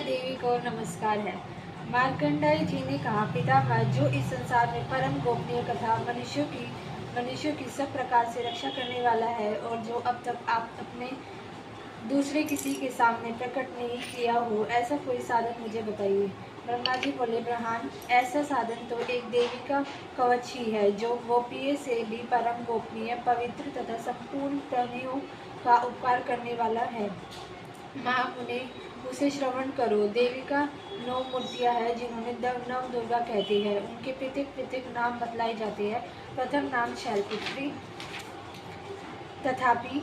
देवी को नमस्कार है। मार्कंडेय जी ने कहा, पितामह, जो इस संसार में परम गोपनीय कथा मनुष्यों की सब प्रकार से रक्षा करने वाला है और जो अब तक आप अपने दूसरे किसी के सामने प्रकट नहीं किया हो, ऐसा कोई साधन मुझे बताइए। ब्रह्मा जी बोले, ब्रह्मांड, ऐसा साधन तो एक देवी का कवच ही है, जो गोपनीय से भी परम गोपनीय, पवित्र तथा संपूर्ण प्राणियों का उपकार करने वाला है। महामुने, उसे श्रवण करो। देवी का 9 मूर्तियां हैं, जिन्होंने नव दुर्गा कहती है। उनके पृथक पृथक नाम बतलाए जाते हैं। प्रथम नाम शैलपुत्री, तथापि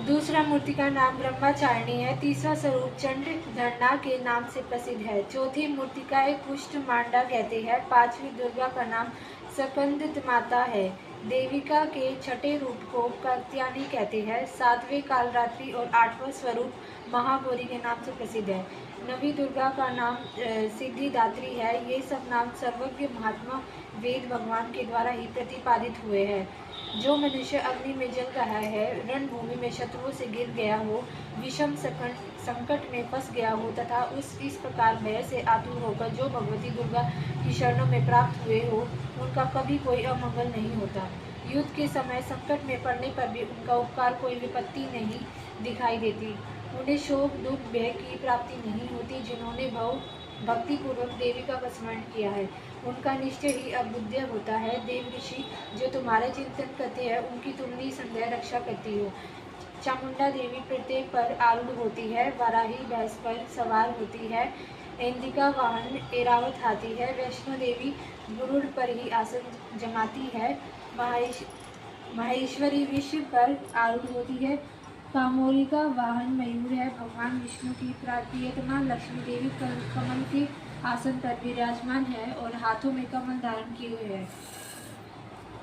दूसरा मूर्ति का नाम ब्रह्मचारिणी है। तीसरा स्वरूप चंड धरना के नाम से प्रसिद्ध है। चौथी मूर्ति का एक कुष्ठ मांडा कहते हैं। पांचवी दुर्गा का नाम स्कंद माता है। देविका के छठे रूप को कात्यायनी कहते हैं। सातवें कालरात्रि और आठवां स्वरूप महागौरी के नाम से प्रसिद्ध है। नवी दुर्गा का नाम सिद्धिदात्री है। ये सब नाम सर्वज्ञ महात्मा वेद भगवान के द्वारा ही प्रतिपादित हुए हैं। जो मनुष्य अग्नि में जल रहा है, रणभूमि में शत्रुओं से गिर गया हो, विषम संकट में फंस गया हो तथा इस प्रकार भय से आतुर होकर जो भगवती दुर्गा की शरणों में प्राप्त हुए हो, उनका कभी कोई अमंगल नहीं होता। युद्ध के समय संकट में पड़ने पर भी उनका उपकार कोई विपत्ति नहीं दिखाई देती। उन्हें शोक दुख भय की प्राप्ति नहीं होती। जिन्होंने भक्ति पूर्वक देविका का स्मरण किया है, उनका निश्चय ही अभुद्य होता है। देव ऋषि जो तुम्हारे चिंतन करते हैं, उनकी तुम निसंदेह रक्षा करती हो। चामुंडा देवी प्रत्येक पर आरूढ़ होती है। वाराही भैंस पर सवार होती है। इंदिका वाहन ऐरावत हाथी है। वैष्णो देवी गरुड़ पर ही आसन जमाती है। माहेश्वरी विश्व पर आरूढ़ होती है। कामोरी का वाहन मयूर है। भगवान विष्णु की प्रियतमा लक्ष्मी देवी कमल के आसन पर विराजमान है और हाथों में कमल धारण किए हुए है।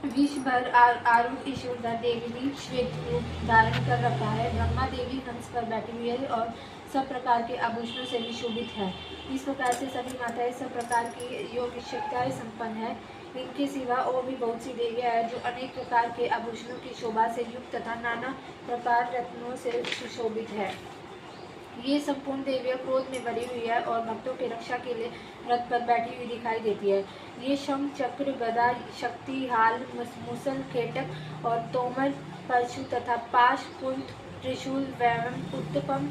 विश्व भर आरूढ़ ईश्वरदा देवी ने श्वेत रूप धारण कर रखा है। ब्रह्मा देवी हंस पर बैठी हुई है और सब प्रकार के आभूषणों से विशोभित है। इस प्रकार से सभी माताएं सब प्रकार की योग शक्तियां संपन्न है। इनके सिवा और भी बहुत सी देवियां हैं, जो अनेक प्रकार के आभूषणों की शोभा से युक्त तथा नाना प्रकार रत्नों से सुशोभित है। ये संपूर्ण देवियां क्रोध में भरी हुई है और भक्तों की रक्षा के लिए रथ पर बैठी हुई दिखाई देती है। ये शंख, चक्र, गदा, शक्ति, हाल, मुसल, केटक और तोमर, परशु तथा पाश, कुंठ, त्रिशूल एवं उत्तपम